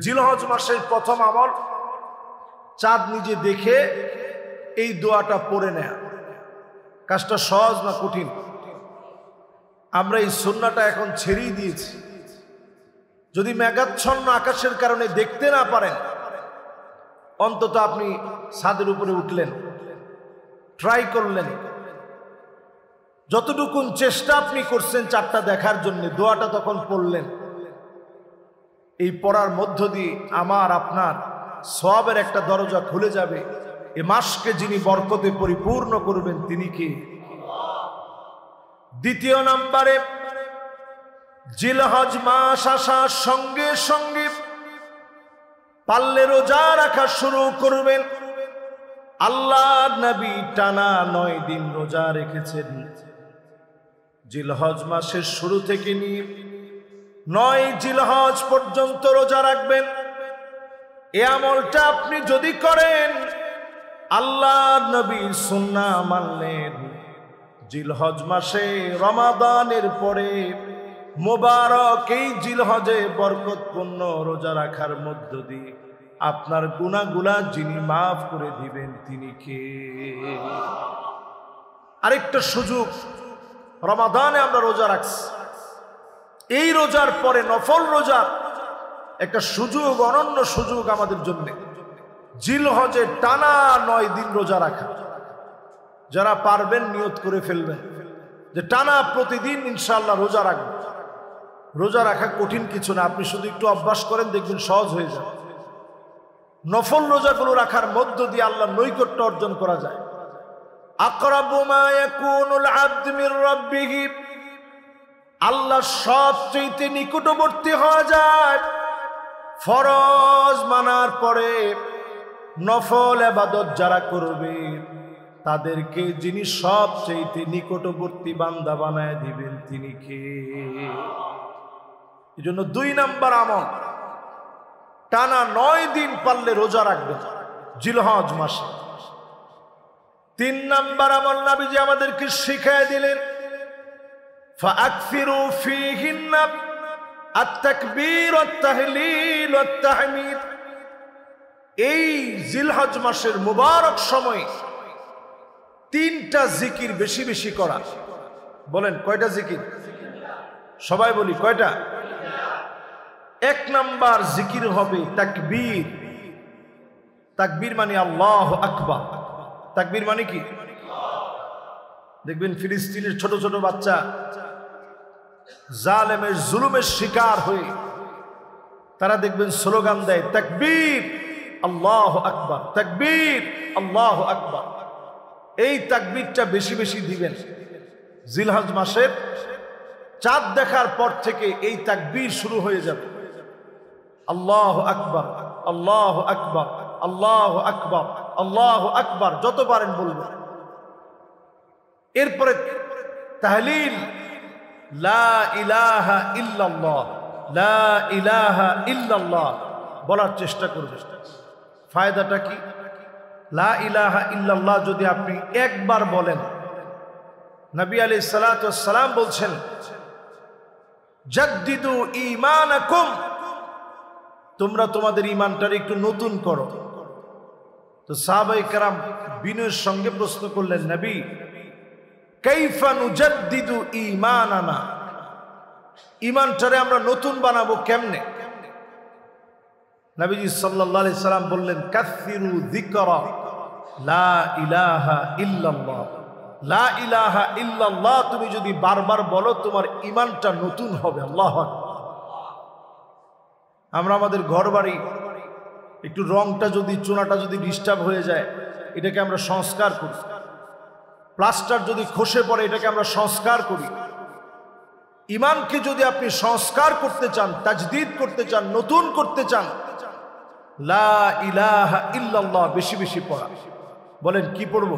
জিলহজ মাসের প্রথম আমল চাঁদ নিজে দেখে এই দোয়াটা পড়ে নেয়া। কাজটা সহজ না কঠিন? আমরা এই সুন্নাহটা এখন ছেড়েই দিয়েছি। যদি মেঘাচ্ছন্ন আকাশের কারণে দেখতে না পারেন, অন্তত আপনি ছাদের উপরে উঠলেন, ট্রাই করলেন, যতটুকুন চেষ্টা আপনি করছেন চাঁদটা দেখার জন্য, দোয়াটা তখন পড়লেন। এই পড়ার মধ্য দিয়ে আমার আপনার সওয়াবের একটা দরজা খুলে যাবে। এ মাসকে যিনি বরকতে পরিপূর্ণ করবেন তিনি কে? দ্বিতীয় নম্বরে, জিলহজ মাস আসার সঙ্গে সঙ্গে পারলে রোজা রাখা শুরু করবেন। আল্লাহর নবী টানা 9 দিন রোজা রেখেছেন। জিলহজ মাসের শুরু থেকে নিয়ে 9 জিলহজ পর্যন্ত রোজা রাখবেন। এই আমলটা আপনি যদি করেন, আল্লাহর নবীর সুন্নাহ মানলেন, জিলহজ মাসে রমাদানের পরে মোবারক এই জিলহজে বরকতপূর্ণ রোজা রাখার মধ্য দিয়ে আপনার গুনাহগুলা যিনি মাফ করে দিবেন তিনি কে? আরেকটা সুযোগ, রমাদানে আমরা রোজা রাখছি, এই রোজার পরে নফল রোজার একটা সুযোগ, অনন্য সুযোগ আমাদের জন্য, জিলহজে টানা 9 দিন রোজা রাখা। যারা পারবেন নিয়ত করে ফেলবেন যে টানা প্রতিদিন ইনশাআল্লাহ রোজা রাখবেন। রোজা রাখা কঠিন কিছু না, আপনি শুধু একটু অভ্যাস করেন, দেখবেন সহজ হয়ে যাবে। নফল রোজাগুলো রাখার মধ্য দিয়ে আল্লাহর নৈকট্য অর্জন করা যায়। আকরাবু মা ইয়াকুনুল আবদু মির রাব্বিহি, আল্লাহ সবচেয়ে নিকটবর্তী হওয়া যায় ফরজ মানার পরে। নফল ইবাদত যারা করবে তাদেরকে যিনি সবচেয়ে নিকটবর্তী বান্দা বানায় দিবেন তিনি কে? এই জন্য 2 নাম্বার আমল, টানা 9 দিন পারলে রোজা রাখবেন জিলহজ মাসে। 3 নাম্বার আমল নবীজি আমাদেরকে শিখিয়ে দিলেন, ফাআকসিরু ফীহিন্না আত-তাকবীর ওয়াত-তাহলিল ওয়াত-তাহমিদ। এই জিলহজ মাসের মুবারক সময়ে 3টা জিকির বেশি বেশি করা। বলেন কয়টা জিকির? সবাই বলি কয়টা? 1 নাম্বার জিকির হবে তাকবীর। তাকবীর মানে আল্লাহু আকবার। তাকবীর মানে কি? দেখবেন ফিলিস্তিনের ছোট ছোট বাচ্চা জালেমের জুলুমের শিকার হয়ে তারা দেখবেন স্লোগান দেয়, তাকবীর আল্লাহু আকবার, তাকবীর আল্লাহু আকবার। এই তাকবীরটা বেশি বেশি দিবেন। জিলহজ মাসের চাঁদ দেখার পর থেকে এই তাকবীর শুরু হয়ে যাবে। আল্লাহু আকবার, আল্লাহু আকবার, আল্লাহু আকবার, আল্লাহু আকবার, যত পারেন বলবেন। এরপরে তাহলিল, লা ইলাহা ইল্লাল্লাহ, লা ইলাহা ইল্লাল্লাহ বলার চেষ্টা করবেন। ফায়দাটা কি? লা ইলাহা ইল্লাল্লাহ যদি আপনি একবার বলেন, নবী আলাইহিস সালাতু ওয়াস সালাম বলছেন, জাদ্দিদু ঈমানাকুম, তোমরা তোমাদের ঈমানটাকে একটু নতুন করো। তো সাহাবায়ে কেরাম বিনয়ের সঙ্গে প্রশ্ন করলেন, নবী কাইফা নুজাদ্দিদু ঈমানানা, ঈমানটারে আমরা নতুন বানাবো কেমনে? নবীজি সাল্লাল্লাহু আলাইহি সাল্লাম বললেন, কাসসিরু যিকরা লা ইলাহা ইল্লাল্লাহ। লা ইলাহা ইল্লাল্লাহ তুমি যদি বারবার বলো তোমার ঈমানটা নতুন হবে। আল্লাহু আকবার। আমরা আমাদের ঘর বাড়ি একটু রংটা যদি, চুনাটা যদি ডিস্টার্ব হয়ে যায়, এটাকে আমরা সংস্কার করি। প্লাস্টার যদি খসে পড়ে, এটাকে আমরা সংস্কার করি। ঈমানকে যদি আপনি সংস্কার করতে চান, তাজদীদ করতে চান, নতুন করতে চান, লা ইলাহা ইল্লাল্লাহ বেশি বেশি পড়া। বলেন কি পড়ব?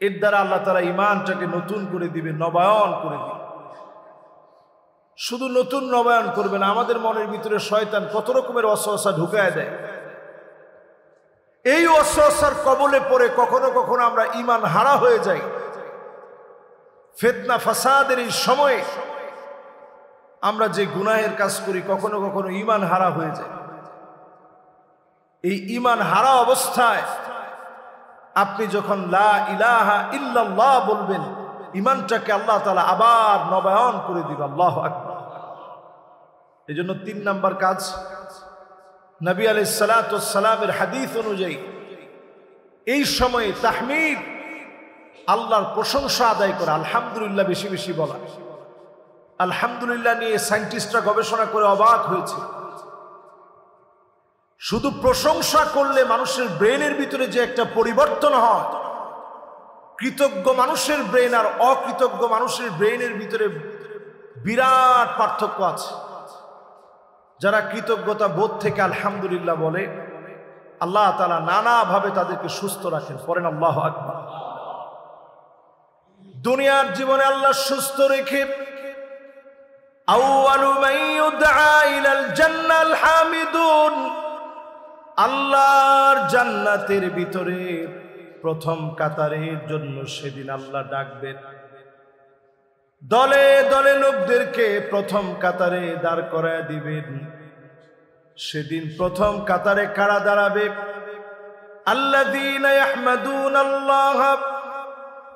এর দ্বারা আল্লাহ তাআলা ঈমানটাকে নতুন করে দিবে, নবায়ন করে দিবে। শুধু নতুন নবায়ন করবে না, আমাদের মনের ভিতরে শয়তান কত রকমের ওয়াসওয়াসা ঢুকায় দেয়। এই ওয়াসওয়াসার কবলে পড়ে কখনো কখনো আমরা ঈমান হারা হয়ে যাই। ফিতনা ফাসাদের এই সময়ে আমরা যে গুনাহের কাজ করি কখনো কখনো ঈমান হারা হয়ে যায়। এই ঈমান হারা অবস্থায় আপনি যখন লা ইলাহা ইল্লাল্লাহ বলবেন, ঈমানটাকে আল্লাহ তাআলা আবার নবায়ন করে দিবেন। আল্লাহু আকবার। এজন্য 3 নাম্বার কাজ, নবী আলাইহিস সালাতু ওয়াস সালামের হাদিস অনুযায়ী এই সময়ে তাহমিদ, আল্লাহর প্রশংসা আদায় করা, আলহামদুলিল্লাহ বেশি বেশি বলা। আলহামদুলিল্লাহ নিয়ে সায়েন্টিস্টরা গবেষণা করে অবাক হয়েছে। শুধু প্রশংসা করলে মানুষের ব্রেনের ভিতরে যে একটা পরিবর্তন হয়, কৃতজ্ঞ মানুষের ব্রেন আর অকৃতজ্ঞ মানুষের ব্রেনের ভিতরে বিরাট পার্থক্য আছে। যারা কৃতজ্ঞতা বোধ থেকে আলহামদুলিল্লাহ বলে, আল্লাহ তাআলা নানাভাবে তাদেরকে সুস্থ রাখেন। পড়েন আল্লাহু আকবার। দুনিয়ার জীবনে আল্লাহ সুস্থ রেখে আউয়ালু মান ইউদআ ইলাল জান্নাল হামিদুন, আল্লাহর জান্নাতের ভিতরে প্রথম কাতারের জন্য সেদিন আল্লাহ ডাকবেন। দলে দলে লোকদেরকে প্রথম কাতারে দাঁড় করায় দিবেন। সেদিন প্রথম কাতারে কারা দাঁড়াবে? আল্লাযীনা ইয়াহমাদুনাল্লাহ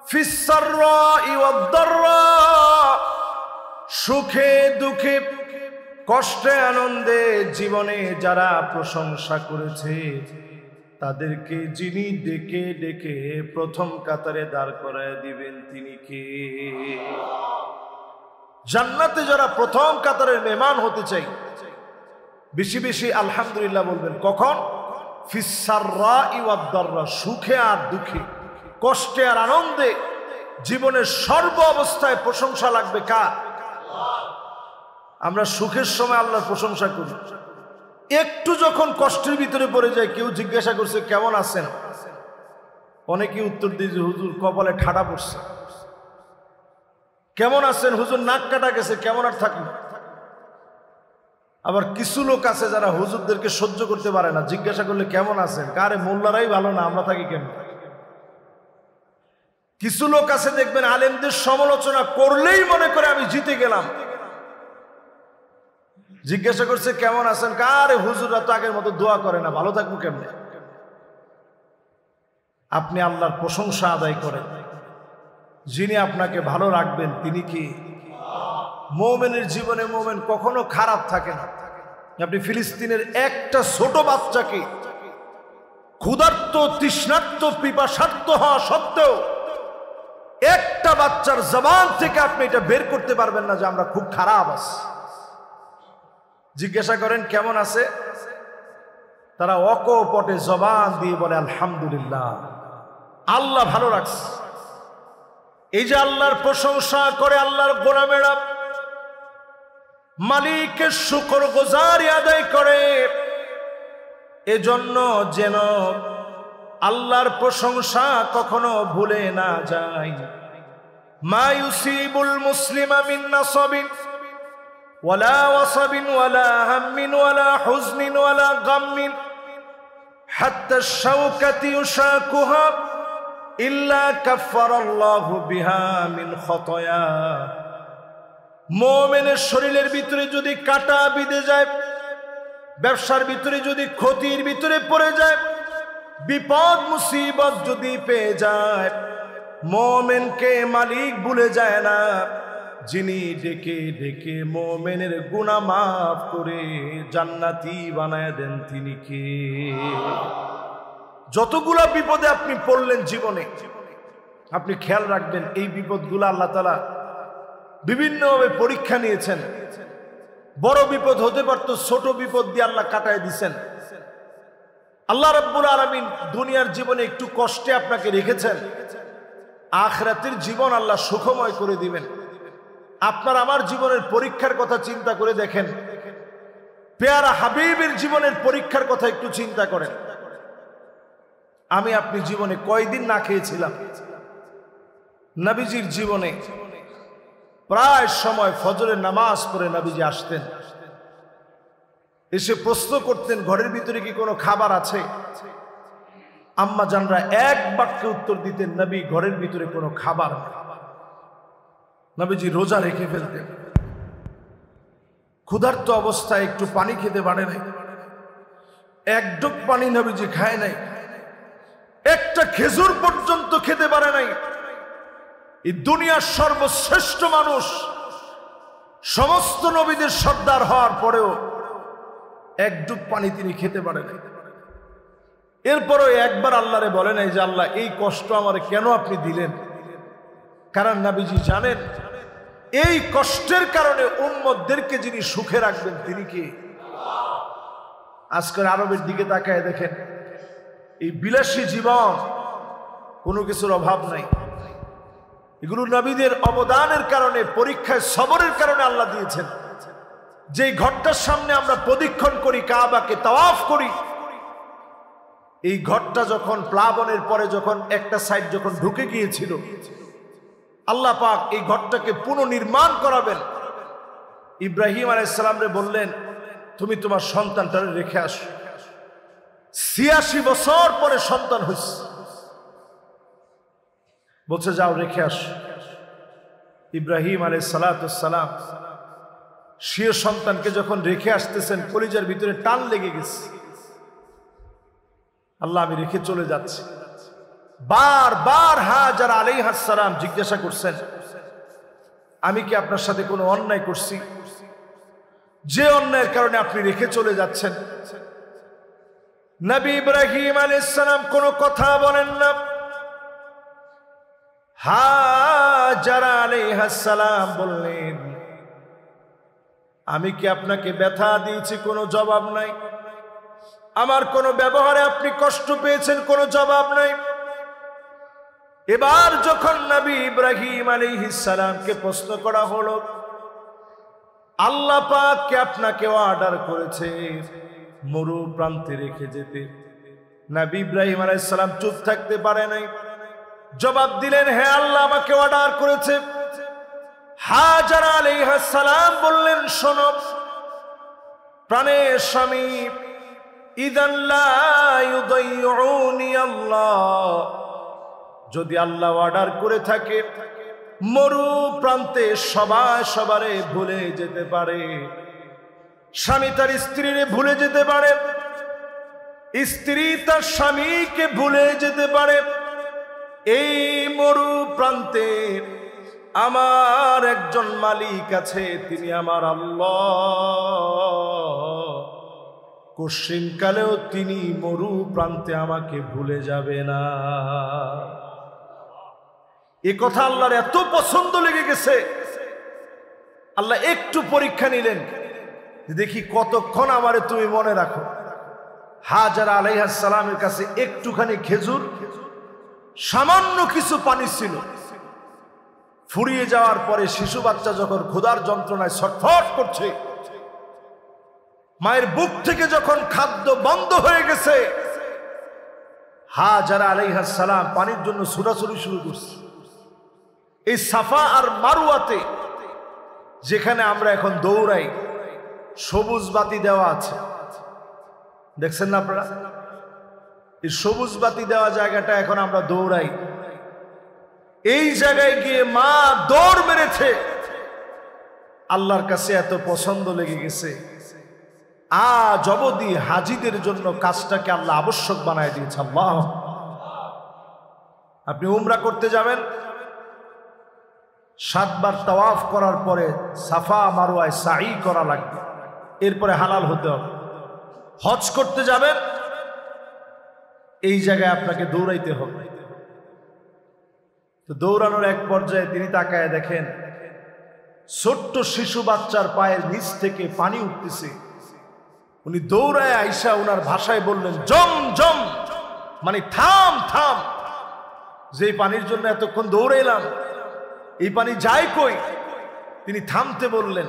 ফিস সাররাই ওয়াদ দাররা, সুখে দুঃখে কষ্টে আনন্দে জীবনে যারা প্রশংসা করেছে তাদেরকে যিনি ডেকে ডেকে প্রথম কাতারে দাঁড় করায় দিবেন তিনি কে? জান্নাতে যারা প্রথম কাতারের মেহমান হতে চাই বেশি বেশি আলহামদুলিল্লাহ বলবেন। কখন? ফিস সাররাই ওয়াদ দাররা, সুখে আর দুঃখে, কষ্টে আর আনন্দে, জীবনের সর্ব অবস্থায় প্রশংসা লাগবে কার? আমরা সুখের সময় আল্লাহর প্রশংসা করি, একটু যখন কষ্টের ভিতরে পড়ে যায়, কেউ জিজ্ঞাসা করছে কেমন আছেন, অনেকে উত্তর দিয়েছে হুজুর কপালে ঠাডা পড়ছে। কেমন আছেন হুজুর, নাক কাটা গেছে, কেমন আর থাকলো। আবার কিছু লোক আছে যারা হুজুরদেরকে সহ্য করতে পারে না, জিজ্ঞাসা করলে কেমন আছেন, কারে মোল্লারাই ভালো না, আমরা থাকি কেন। কিছু লোক আছে দেখবেন আলেমদের সমালোচনা করলেই মনে করে আমি জিতে গেলাম। জিজ্ঞাসা করছে কেমন আছেন, কারে হুজুররা তো আগের মতো দোয়া করে না, ভালো থাকবো কেমনে। আপনি আল্লাহর প্রশংসা আদায় করেন, যিনি আপনাকে ভালো রাখবেন তিনি কি? মুমিনের জীবনে মুমিন কখনো খারাপ থাকে না। আপনি ফিলিস্তিনের একটা ছোট বাচ্চাকে ক্ষুধার্ত, তৃষ্ণার্ত, পিপাসার্ত হওয়া সত্ত্বেও একটা বাচ্চার জবান থেকে আপনি এটা বের করতে পারবেন না যে আমরা খুব খারাপ আছি। জিজ্ঞাসা করেন কেমন আছে, তারা অকপটে জবান দিয়ে বলে আলহামদুলিল্লাহ, আল্লাহ ভালো রাখছে। এই যে আল্লাহর প্রশংসা করে আল্লাহর গোলামেরা মালিকের শুকরগুজারি আদায় করে, এজন্য যেন আল্লাহর প্রশংসা কখনো ভুলে না যায়। মা ইউসিবুল মুসলিমা মিন নাসাবিন ওয়ালা ওয়াসাবিন ওয়ালা হাম্মিন ওয়ালা হুজনিন ওয়ালা গাম্মিন হাত্তা শাওকাতি ইউশাকুহা ইল্লা কাফফারাল্লাহু বিহা মিন খতায়া। মুমিনের শরীরের ভিতরে যদি কাঁটা বিঁধে যায়, ব্যবসার ভিতরে যদি ক্ষতির ভিতরে পড়ে যায়, বিপদ মুসিবত যদি পেয়ে যায়, মুমিনকে মালিক ভুলে যায় না, যিনি ডেকে ডেকে মুমিনের গুনাহ মাফ করে জান্নাতি বানায় দেন তিনি কে? যতগুলা বিপদে আপনি পড়লেন জীবনে, আপনি খেয়াল রাখবেন এই বিপদগুলো আল্লাহ তাআলা বিভিন্নভাবে পরীক্ষা নিয়েছেন। বড় বিপদ হতে পারত, ছোট বিপদ দিয়ে আল্লাহ কাটায় দিচ্ছেন। আল্লাহ রাব্বুল আলামিন দুনিয়ার জীবনে একটু কষ্টে আপনাকে রেখেছেন, আখিরাতের জীবন আল্লাহ সুখময় করে দিবেন। আপনার আমার জীবনের পরীক্ষার কথা চিন্তা করে দেখেন, পেয়ারা হাবিবের জীবনের পরীক্ষার কথা একটু চিন্তা করেন। আমি আপনি জীবনে কয়দিন না খেয়েছিলাম? নবীজির জীবনে প্রায় সময় ফজরের নামাজ পড়ে নবীজি আসতেন, এসে প্রশ্ন করতেন ঘরের ভিতরে কি কোনো খাবার আছে? আম্মা জানরা এক বাক্যে উত্তর দিতেন, নবী ঘরের ভিতরে কোনো খাবার নেই। নবীজি রোজা রেখে ফেলতেন। ক্ষুধার্ত অবস্থায় একটু পানি খেতে পারে নাই, এক ঢোক পানি নবীজি খায় নাই, একটা খেজুর পর্যন্ত খেতে পারে নাই। এই দুনিয়ার সর্বশ্রেষ্ঠ মানুষ, সমস্ত নবীদের সর্দার হওয়ার পরেও এক ঢোক পানি তিনি খেতে পারে নাই। এরপরও একবার আল্লাহরে বলে নাই যে আল্লাহ এই কষ্ট আমারে কেন আপনি দিলেন, কারণ নবীজি জানেন এই কষ্টের কারণে উম্মতদেরকে যিনি সুখে রাখবেন তিনি কি। আজকের আরবের দিকে তাকায় দেখেন, এই বিলাসী জীবন, কোনো কিছুর অভাব নাই। এগুলো নবীদের অবদানের কারণে, পরীক্ষায় সবরের কারণে আল্লাহ দিয়েছেন। যেই ঘরটার সামনে আমরা প্রদক্ষিণ করি, কাবাকে তাওয়াফ করি, এই ঘরটা যখন প্লাবনের পরে যখন একটা সাইড যখন ঢুকে গিয়েছিল, আল্লাহ পাক এই ঘরটাকে পুনর্নির্মাণ করাবেন। ইব্রাহিম আলাইহিস সালামরে বললেন তুমি তোমার সন্তানটারে রেখে আসো। ৮৬ বছর পরে সন্তান হয়েছে, বলছে যাও রেখে আসো। ইব্রাহিম আলাইহিস সালাম স্বীয় সন্তানকে যখন রেখে আসতেছেন, কলিজার ভিতরে টান লেগে গেছে। আল্লাহ আমি রেখে চলে যাচ্ছি। বারবার হাজার আলাইহিস সালাম জিজ্ঞাসা করছেন আমি কি আপনার সাথে কোনো অন্যায় করছি, যে অন্যায়ের কারণে আপনি রেখে চলে যাচ্ছেন? নবী ইব্রাহিম আলাইহিস সালাম কোনো কথা বলেন না। হাজার আলাইহিস সালাম বললেন আমি কি আপনাকে ব্যথা দিয়েছি? কোনো জবাব নাই। আমার কোনো ব্যবহারে আপনি কষ্ট পেয়েছেন? কোনো জবাব নাই। এবার যখন নবী ইব্রাহিম আলাইহিস সালামকে প্রশ্ন করা হলো, আল্লাহ পাক কে আপনাকে অর্ডার করেছে মরু প্রান্তে রেখে যেতে? নবী ইব্রাহিম আলাইহিস সালাম চুপ থাকতে পারে নাই, জবাব দিলেন হ্যাঁ আল্লাহ আমাকে অর্ডার করেছে। হাজার আলাইহিস সালাম বললেন শোনো প্রাণের স্বামী, ইদান লা ইউদাইউনি আল্লাহ, যদি আল্লাহ অর্ডার করে থাকে মরু প্রান্তে সবাই সবারে ভুলে যেতে পারে। স্বামী তার স্ত্রীরে ভুলে যেতে পারে, স্ত্রী তার স্বামীকে ভুলে যেতে পারে। এই মরু প্রান্তে আমার একজন মালিক আছে, তিনি আমার আল্লাহ। কশিনকালেও তিনি মরু প্রান্তে আমাকে ভুলে যাবে না। এ কথা আল্লাহর এত পছন্দ লেগে গেছে, আল্লাহ একটু পরীক্ষা নিলেন, দেখি কতক্ষণ আমারে তুমি মনে রাখো। হাজার আলাইহিস সালামের কাছে একটুখানি খেজুর, সামান্য কিছু পানি ছিল। ফুরিয়ে যাওয়ার পরে শিশু বাচ্চা যখন ক্ষুধার যন্ত্রণায় ছটফট করছে, মায়ের বুক থেকে যখন খাদ্য বন্ধ হয়ে গেছে, হাজার আলাইহিস সালাম পানির জন্য ছুটাছুটি শুরু করছে। এই সাফা আর মারওয়াতে যেখানে আমরা এখন দৌড়াই, সবুজ বাতি দেওয়া আছে, দেখছেন না আপনারা? এই সবুজ বাতি দেওয়া জায়গাটা এখন আমরা দৌড়াই। এই জায়গায় গিয়ে মা দৌড় মেরেছে, আল্লাহর কাছে এত পছন্দ লেগে গেছে। আজ অবধি হাজিদের জন্য কাজটাকে আল্লাহ আবশ্যক বানায় দিয়েছে। আল্লাহ, আপনি উমরা করতে যাবেন, 7 বার তাওয়াফ করার পরে সাফা মারওয়ায় সাই করা লাগবে, এরপরে হালাল হতে হবে। হজ করতে যাবেন, এই জায়গায় আপনাকে দৌড়াইতে হবে। তো দৌড়ানোর এক পর্যায়ে তিনি তাকায় দেখেন ছোট্ট শিশু বাচ্চার পায়ের নিচ থেকে পানি উঠতেছে। উনি দৌড়ায় আইসা ওনার ভাষায় বললেন জম জম, মানে থাম থাম, যে পানির জন্য এতক্ষণ দৌড়াইলাম এই পানি যায় কই? তিনি থামতে বললেন।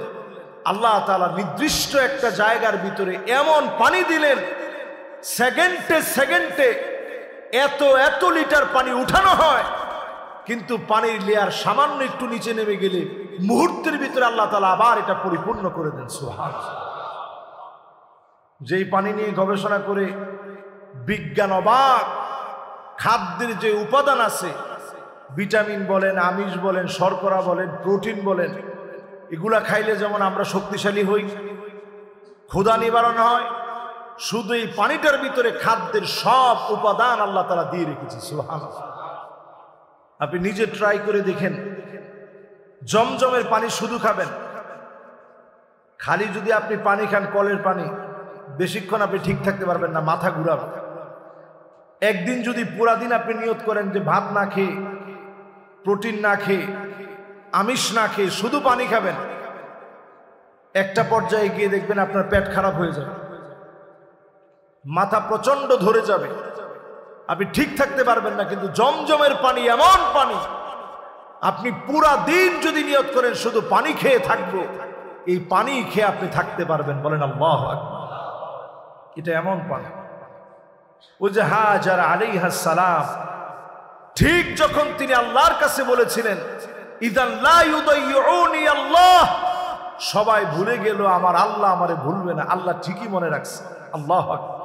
আল্লাহ তাআলা নির্দিষ্ট একটা জায়গার ভিতরে এমন পানি দিলেন, সেকেন্ডে সেকেন্ডে এত এত লিটার পানি উঠানো হয়, কিন্তু পানির লেয়ার সামান্য একটু নিচে নেমে গেলে মুহূর্তের ভিতরে আল্লাহ তাআলা আবার এটা পরিপূর্ণ করে দেন। সুবহানাল্লাহ। যেই পানি নিয়ে গবেষণা করে বিজ্ঞান অবাক, খাদ্যের যে উপাদান আছে, ভিটামিন বলেন, আমিষ বলেন, শর্করা বলেন, প্রোটিন বলেন, এগুলা খাইলে যেমন আমরা শক্তিশালী হই, ক্ষুধা নিবারণ হয়, শুধু এই পানিটার ভিতরে খাদ্যের সব উপাদান আল্লাহ তাআলা দিয়ে রেখেছে। সুবহানাল্লাহ। আপনি নিজে ট্রাই করে দেখেন, জমজমের পানি শুধু খাবেন, খালি যদি আপনি পানি খান কলের পানি, বেশিক্ষণ আপনি ঠিক থাকতে পারবেন না, মাথা ঘুরাবে। একদিন যদি পুরা দিন আপনি নিয়ত করেন যে ভাত না খেয়ে, প্রোটিন না খেয়ে, আমিষ না খেয়ে শুধু পানি খাবেন, একটা পর্যায়ে গিয়ে দেখবেন আপনার পেট খারাপ হয়ে যাবে, মাথা প্রচন্ড ধরে যাবে, আপনি ঠিক থাকতে পারবেন না। কিন্তু জমজমের পানি এমন পানি, আপনি পুরা দিন যদি নিয়ত করেন শুধু পানি খেয়ে থাকবো, এই পানি খেয়ে আপনি থাকতে পারবেন। বলেন আল্লাহু আকবার। এটা এমন পানি। ওই যে হাজার আলাইহিস সালাম ঠিক যখন তিনি আল্লাহর কাছে বলেছিলেন ইযান লা ইউদাইউনি আল্লাহ, সবাই ভুলে গেল আমার আল্লাহ আমারে ভুলবে না, আল্লাহ ঠিকই মনে রাখছে। আল্লাহু আকবার।